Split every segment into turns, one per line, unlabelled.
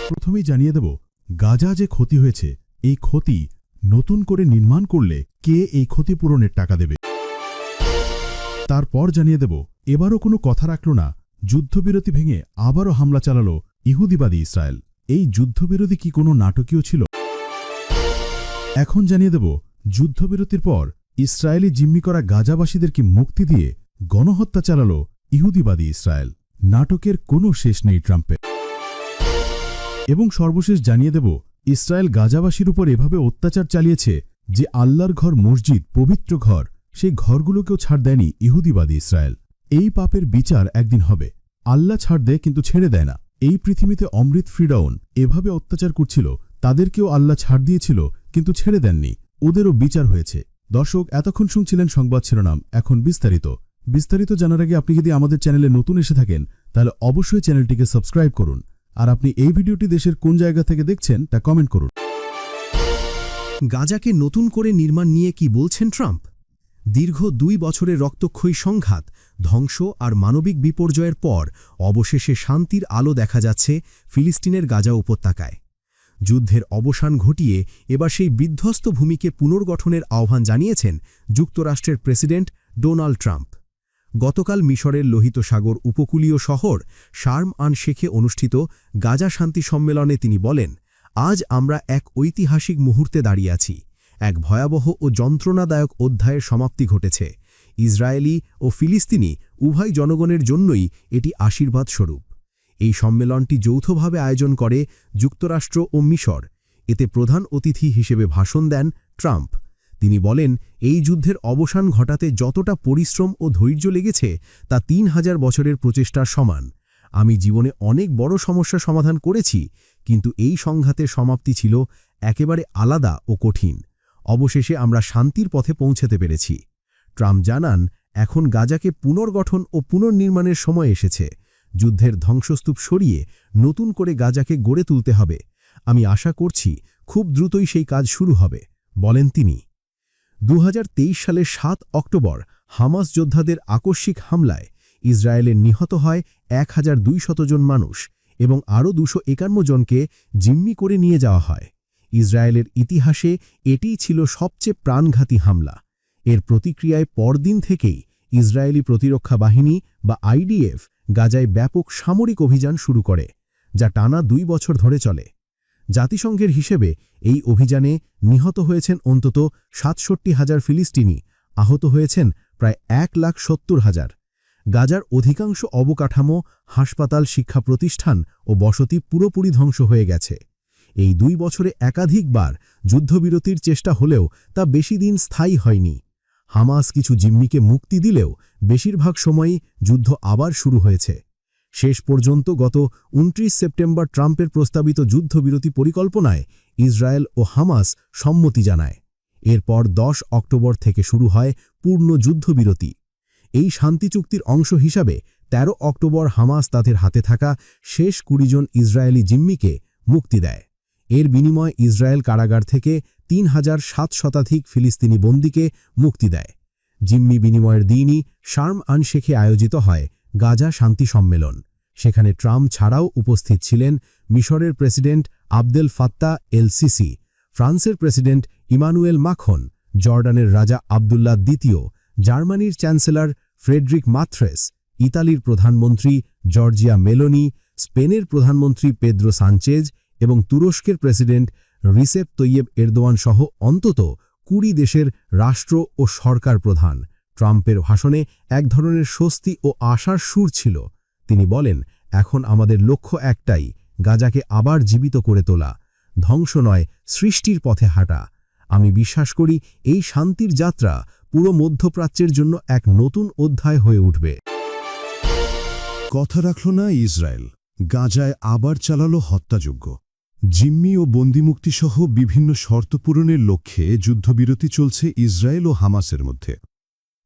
প্রথমেই জানিয়ে দেব, গাজা যে ক্ষতি হয়েছে, এই ক্ষতি নতুন করে নির্মাণ করলে কে এই ক্ষতিপূরণের টাকা দেবে। তারপর জানিয়ে দেব, এবারও কোনো কথা রাখল না, যুদ্ধবিরতি ভেঙে আবারও হামলা চালাল ইহুদিবাদী ইসরায়েল। এই যুদ্ধবিরতি কি কোনো নাটকীয় ছিল? এখন জানিয়ে দেব, যুদ্ধবিরতির পর ইসরায়েলি জিম্মি করা গাজাবাসীদের কি মুক্তি দিয়ে গণহত্যা চালাল ইহুদিবাদী ইসরায়েল। নাটকের কোনো শেষ নেই ট্রাম্পের। এবং সর্বশেষ জানিয়ে দেব, ইসরায়েল গাজাবাসীর উপর এভাবে অত্যাচার চালিয়েছে যে আল্লাহর ঘর, মসজিদ, পবিত্র ঘর, সেই ঘরগুলোকেও ছাড় দেয়নি ইহুদিবাদী ইসরায়েল। এই পাপের বিচার একদিন হবে। আল্লাহ ছাড় দেয় কিন্তু ছেড়ে দেয় না। এই পৃথিবীতে অমৃত ফিরাউন এভাবে অত্যাচার করছিল, তাদেরকেও আল্লাহ ছাড় দিয়েছিল কিন্তু ছেড়ে দেননি, ওদেরও বিচার হয়েছে। দর্শক, এতক্ষণ শুনছিলেন সংবাদ শিরোনাম, এখন বিস্তারিত জানার আগে আপনি যদি আমাদের চ্যানেলে নতুন এসে থাকেন তাহলে অবশ্যই চ্যানেলটিকে সাবস্ক্রাইব করুন। আর আপনি এই ভিডিওটি দেশের কোন জায়গা থেকে দেখছেন তা কমেন্ট করুন।
গাজাকে নতুন করে নির্মাণ নিয়ে কি বলছেন ট্রাম্প? দীর্ঘ 2 বছরের রক্তক্ষয়ী সংঘাত, ধ্বংস আর মানবিক বিপর্যয়ের পর অবশেষে শান্তির আলো দেখা যাচ্ছে ফিলিস্তিনের গাজা উপত্যকায়। যুদ্ধের অবসান ঘটিয়ে এবার সেই বিধ্বস্ত ভূমিকে পুনর্গঠনের আহ্বান জানিয়েছেন যুক্তরাষ্ট্রের প্রেসিডেন্ট ডোনাল্ড ট্রাম্প। গতকাল মিশরের লোহিত সাগর উপকূলীয় শহর শার্ম আন শেখে অনুষ্ঠিত গাজা শান্তি সম্মেলনে তিনি বলেন, আজ আমরা এক ঐতিহাসিক মুহূর্তে দাঁড়িয়ে আছি। এক ভয়াবহ ও যন্ত্রণাদায়ক অধ্যায়ের সমাপ্তি ঘটেছে। ইসরায়েলি ও ফিলিস্তিনি উভয় জনগণের জন্যই এটি আশীর্বাদ স্বরূপ। এই সম্মেলনটি যৌথভাবে আয়োজন করে যুক্তরাষ্ট্র ও মিশর। এতে প্রধান অতিথি হিসেবে ভাষণ দেন ট্রাম্প। তিনি বলেন, এই যুদ্ধের অবসান ঘটাতে যতটা পরিশ্রম ও ধৈর্য লেগেছে তা 3000 বছরের প্রচেষ্টার সমান। আমি জীবনে অনেক বড় সমস্যা সমাধান করেছি, কিন্তু এই সংঘাতের সমাপ্তি ছিল একেবারে আলাদা ও কঠিন। অবশেষে আমরা শান্তির পথে পৌঁছতে পেরেছি। ট্রাম্প জানান, এখন গাজাকে পুনর্গঠন ও পুনর্নির্মাণের সময় এসেছে। যুদ্ধের ধ্বংসস্তূপ সরিয়ে নতুন করে গাজাকে গড়ে তুলতে হবে। আমি আশা করছি খুব দ্রুতই সেই কাজ শুরু হবে, বলেন তিনি। 2023 সালের 7 অক্টোবর হামাস যোদ্ধাদের আকস্মিক হামলায় ইসরায়েলের নিহত হয় 1200 জন মানুষ এবং আরও 251 জনকে জিম্মি করে নিয়ে যাওয়া হয়। ইসরায়েলের ইতিহাসে এটিই ছিল সবচেয়ে প্রাণঘাতী হামলা। এর প্রতিক্রিয়ায় পরদিন থেকেই ইসরায়েলি প্রতিরক্ষা বাহিনী বা আইডিএফ গাজায় ব্যাপক সামরিক অভিযান শুরু করে, যা টানা 2 বছর ধরে চলে। জাতিসংঘের হিসেবে এই অভিযানে নিহত হয়েছেন অন্তত 67,000 ফিলিস্তিনি, আহত হয়েছেন প্রায় 1,70,000। গাজার অধিকাংশ অবকাঠামো, হাসপাতাল, শিক্ষা প্রতিষ্ঠান ও বসতি পুরোপুরি ধ্বংস হয়ে গেছে। এই 2 বছরে একাধিকবার যুদ্ধবিরতির চেষ্টা হলেও তা বেশি দিন স্থায়ী হয়নি। হামাস কিছু জিম্মিকে মুক্তি দিলেও বেশিরভাগ সময়ই যুদ্ধ আবার শুরু হয়েছে। শেষ পর্যন্ত গত 29 সেপ্টেম্বর ট্রাম্পের প্রস্তাবিত যুদ্ধবিরতি পরিকল্পনায় ইসরায়েল ও হামাস সম্মতি জানায়। এরপর 10 অক্টোবর থেকে শুরু হয় পূর্ণ যুদ্ধবিরতি। এই শান্তি চুক্তির অংশ হিসাবে 13 অক্টোবর হামাস তাদের হাতে থাকা শেষ 20 জন ইসরায়েলি জিম্মিকে মুক্তি দেয়। এর বিনিময়ে ইসরায়েল কারাগার থেকে 3700 শতাধিক ফিলিস্তিনি বন্দীকে মুক্তি দেয়। জিম্মি বিনিময়ের দিনই শার্ম আন শেখে আয়োজিত হয় গাজা শান্তি সম্মেলন। সেখানে ট্রাম্প ছাড়াও উপস্থিত ছিলেন মিশরের প্রেসিডেন্ট আবদেল ফাত্তাহ এল সিসি, ফ্রান্সের প্রেসিডেন্ট ইমানুয়েল মাখন, জর্ডানের রাজা আবদুল্লাহ দ্বিতীয়, জার্মানির চ্যান্সেলর ফ্রেডরিক মাথ্রেস, ইতালির প্রধানমন্ত্রী জর্জিয়া মেলোনি, স্পেনের প্রধানমন্ত্রী পেদ্রো সানচেজ এবং তুরস্কের প্রেসিডেন্ট রিসেপ তৈয়েব এরদোয়ান সহ অন্তত 20 দেশের রাষ্ট্র ও সরকার প্রধান। ট্রাম্পের ভাষণে এক ধরনের স্বস্তি ও আশার সুর ছিল। তিনি বলেন, এখন আমাদের লক্ষ্য একটাই, গাজাকে আবার জীবিত করে তোলা, ধ্বংস নয়, সৃষ্টির পথে হাঁটা। আমি বিশ্বাস করি এই শান্তির যাত্রা পুরো মধ্যপ্রাচ্যের জন্য এক নতুন অধ্যায় হয়ে উঠবে।
কথা রাখল না ইসরায়েল, গাজায় আবার চালালো হত্যাযজ্ঞ। জিম্মি ও বন্দিমুক্তিসহ বিভিন্ন শর্ত পূরণের লক্ষ্যে যুদ্ধবিরতি চলছে ইসরায়েল ও হামাসের মধ্যে।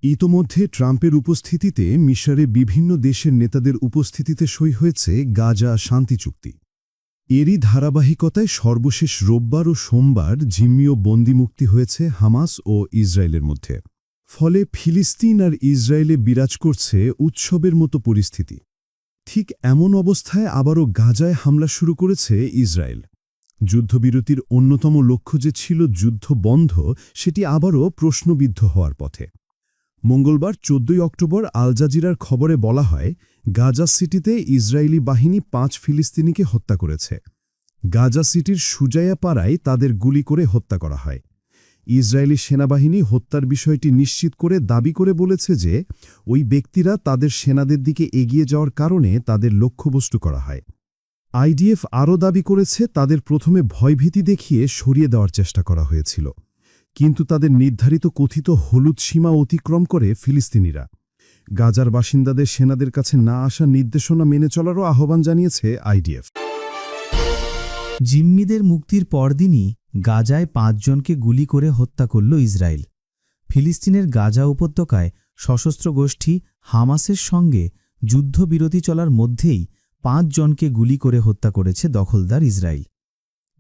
ইতোমধ্যে ট্রাম্পের উপস্থিতিতে মিশরে বিভিন্ন দেশের নেতাদের উপস্থিতিতে সই হয়েছে গাজা শান্তি চুক্তি। এরই ধারাবাহিকতায় সর্বশেষ রোববার ও সোমবার জিম্মি ও বন্দিমুক্তি হয়েছে হামাস ও ইসরায়েলের মধ্যে। ফলে ফিলিস্তিন আর ইসরায়েলে বিরাজ করছে উৎসবের মতো পরিস্থিতি। ঠিক এমন অবস্থায় আবারও গাজায় হামলা শুরু করেছে ইসরায়েল। যুদ্ধবিরতির অন্যতম লক্ষ্য যে ছিল যুদ্ধ বন্ধ, সেটি আবারও প্রশ্নবিদ্ধ হওয়ার পথে। মঙ্গলবার ১৪ অক্টোবর আল জাজিরার খবরে বলা হয়, গাজা সিটিতে ইসরায়েলি বাহিনী ৫ ফিলিস্তিনিকে হত্যা করেছে। গাজা সিটির সুজায়া পাড়ায় তাদের গুলি করে হত্যা করা হয়। ইসরায়েলি সেনাবাহিনী হত্যার বিষয়টি নিশ্চিত করে দাবি করে বলেছে যে ওই ব্যক্তিরা তাদের সেনাদের দিকে এগিয়ে যাওয়ার কারণে তাদের লক্ষ্যবস্তু করা হয়। আইডিএফ আরও দাবি করেছে তাদের প্রথমে ভয়ভীতি দেখিয়ে সরিয়ে দেওয়ার চেষ্টা করা হয়েছিল, কিন্তু তাদের নির্ধারিত কথিত হলুদ সীমা অতিক্রম করে ফিলিস্তিনিরা। গাজার বাসিন্দাদের সেনাদের কাছে না আসার নির্দেশনা মেনে চলারও আহ্বান জানিয়েছে আইডিএফ।
জিম্মিদের মুক্তির পরদিনই গাজায় ৫ জনকে গুলি করে হত্যা করল ইসরায়েল। ফিলিস্তিনের গাজা উপত্যকায় সশস্ত্র গোষ্ঠী হামাসের সঙ্গে যুদ্ধবিরতি চলার মধ্যেই ৫ জনকে গুলি করে হত্যা করেছে দখলদার ইসরায়েল।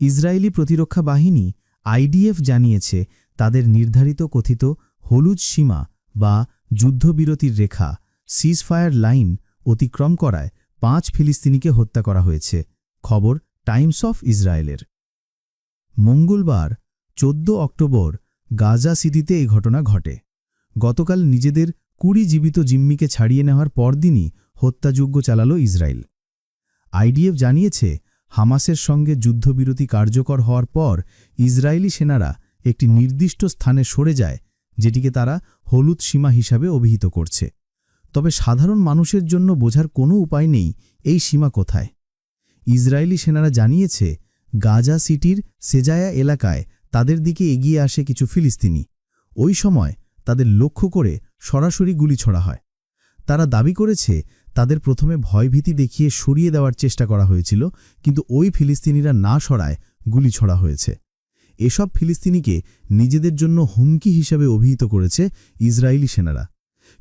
ইসরায়েলি প্রতিরক্ষা বাহিনী আইডিএফ জানিয়েছে তাদের নির্ধারিত কথিত হলুদ সীমা বা যুদ্ধবিরতির রেখা সিজফায়ার লাইন অতিক্রম করায় ৫ ফিলিস্তিনিকে হত্যা করা হয়েছে। খবর টাইমস অফ ইসরায়েলের। মঙ্গলবার ১৪ অক্টোবর গাজা সিটিতে এই ঘটনা ঘটে। গতকাল নিজেদের ২০ জীবিত জিম্মিকে ছাড়িয়ে নেওয়ার পরদিনই হত্যাযজ্ঞ চালাল ইসরায়েল। আইডিএফ জানিয়েছে হামাসের সঙ্গে যুদ্ধবিরতি কার্যকর হওয়ার পর ইসরায়েলি সেনারা একটি নির্দিষ্ট স্থানে সরে যায়, যেটিকে তারা হলুদ সীমা হিসাবে অভিহিত করছে। তবে সাধারণ মানুষের জন্য বোঝার কোনো উপায় নেই এই সীমা কোথায়। ইসরায়েলি সেনারা জানিয়েছে গাজা সিটির সেজায়া এলাকায় তাদের দিকে এগিয়ে আসে কিছু ফিলিস্তিনি। ওই সময় তাদের লক্ষ্য করে সরাসরি গুলি ছোড়া হয়। তারা দাবি করেছে তাদের প্রথমে ভয়ভীতি দেখিয়ে সরিয়ে দেওয়ার চেষ্টা করা হয়েছিল, কিন্তু ওই ফিলিস্তিনিরা না সরায় গুলি ছোড়া হয়েছে। এসব ফিলিস্তিনিকে নিজেদের জন্য হুমকি হিসাবে অভিহিত করেছে ইসরায়েলি সেনারা,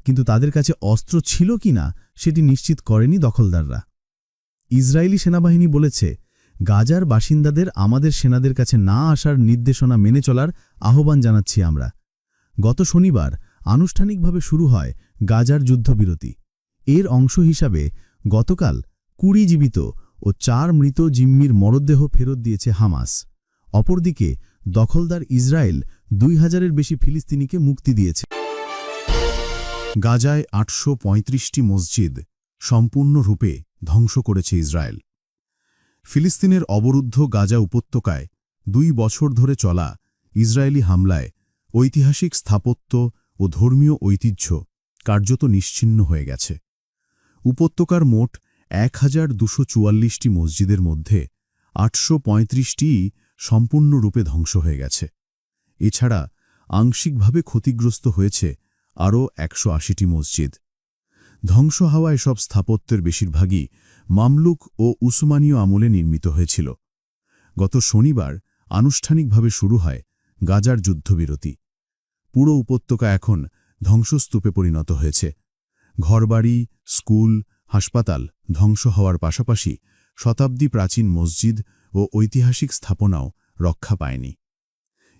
কিন্তু তাদের কাছে অস্ত্র ছিল কিনা সেটি নিশ্চিত করেনি দখলদাররা। ইসরায়েলি সেনাবাহিনী বলেছে, গাজার বাসিন্দাদের আমাদের সেনাদের কাছে না আসার নির্দেশনা মেনে চলার আহ্বান জানাচ্ছি আমরা। গত শনিবার আনুষ্ঠানিকভাবে শুরু হয় গাজার যুদ্ধবিরতি। এর অংশ হিসাবে গতকাল ২০ জীবিত ও ৪ মৃত জিম্মির মরদেহ ফেরত দিয়েছে হামাস। অপরদিকে দখলদার ইসরায়েল ২,০০০-এর বেশি ফিলিস্তিনিকে মুক্তি দিয়েছে।
গাজায় ৮৩৫টি মসজিদ সম্পূর্ণরূপে ধ্বংস করেছে ইসরায়েল। ফিলিস্তিনের অবরুদ্ধ গাজা উপত্যকায় ২ বছর ধরে চলা ইসরায়েলি হামলায় ঐতিহাসিক স্থাপত্য ও ধর্মীয় ঐতিহ্য কার্যত নিশ্চিহ্ন হয়ে গেছে। উপত্যকার মোট ১,২৪৪টি মসজিদের মধ্যে ৮৩৫টিই সম্পূর্ণরূপে ধ্বংস হয়ে গেছে। এছাড়া আংশিকভাবে ক্ষতিগ্রস্ত হয়েছে আরও ১৮০টি মসজিদ। ধ্বংস হওয়া এসব স্থাপত্যের বেশিরভাগই মামলুক ও উসমানীয় আমলে নির্মিত হয়েছিল। গত শনিবার আনুষ্ঠানিকভাবে শুরু হয় গাজার যুদ্ধবিরতি। পুরো উপত্যকা এখন ধ্বংসস্তূপে পরিণত হয়েছে। ঘরবাড়ি, স্কুল, হাসপাতাল ধ্বংস হওয়ার পাশাপাশি শতাব্দী প্রাচীন মসজিদ ও ঐতিহাসিক স্থাপনাও রক্ষা পায়নি।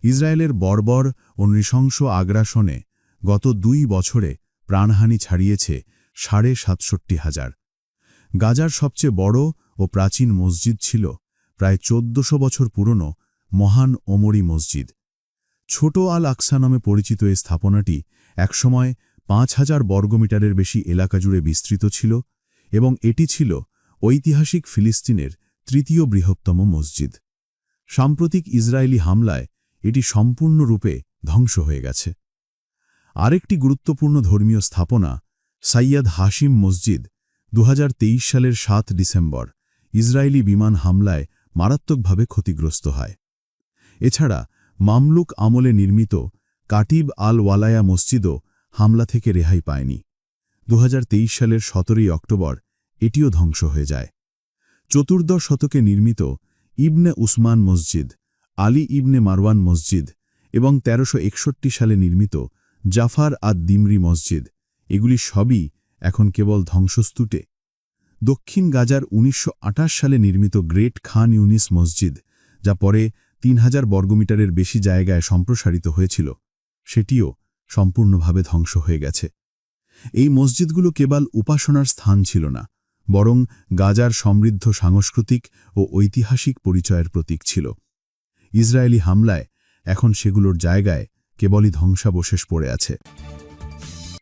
ইসরায়েলের বর্বর ও নৃশংস আগ্রাসনে গত ২ বছরে প্রাণহানি ছাড়িয়েছে ৬৭,৫০০। গাজার সবচেয়ে বড় ও প্রাচীন মসজিদ ছিল প্রায় ১৪০০ বছর পুরনো মহান ওমরি মসজিদ। ছোট আল আকসা নামে পরিচিত এই স্থাপনাটি একসময় ৫,০০০ বর্গমিটারের বেশি এলাকা জুড়ে বিস্তৃত ছিল এবং এটি ছিল ঐতিহাসিক ফিলিস্তিনের ৩য় বৃহত্তম মসজিদ। সাম্প্রতিক ইসরায়েলি হামলায় এটি সম্পূর্ণরূপে ধ্বংস হয়ে গেছে। আরেকটি গুরুত্বপূর্ণ ধর্মীয় স্থাপনা সাইয়্যদ হাশিম মসজিদ ২০২৩ সালের ৭ ডিসেম্বর ইসরায়েলি বিমান হামলায় মারাত্মকভাবে ক্ষতিগ্রস্ত হয়। এছাড়া মামলুক আমলে নির্মিত কাটিব আল ওয়ালায়া মসজিদও হামলা থেকে রেহাই পায়নি। ২০২৩ সালের ১৭ অক্টোবর এটিও ধ্বংস হয়ে যায়। চতুর্দশ শতকে নির্মিত ইবনে উসমান মসজিদ, আলী ইবনে মারওয়ান মসজিদ এবং ১৩৬১ সালে নির্মিত জাফার আদ-দিমরি মসজিদ, এগুলি সবই এখন কেবল ধ্বংসস্তূপে। দক্ষিণ গাজার ১৯২৮ সালে নির্মিত গ্রেট খান ইউনিস মসজিদ, যা পরে ৩,০০০ বর্গমিটারের বেশি জায়গায় সম্প্রসারিত হয়েছিল, সেটিও সম্পূর্ণভাবে ধ্বংস হয়ে গেছে। এই মসজিদগুলো কেবল উপাসনার স্থান ছিল না, বরং গাজার সমৃদ্ধ সাংস্কৃতিক ও ঐতিহাসিক পরিচয়ের প্রতীক ছিল। ইসরায়েলি হামলায় এখন সেগুলোর জায়গায় কেবলই ধ্বংসাবশেষ পড়ে আছে।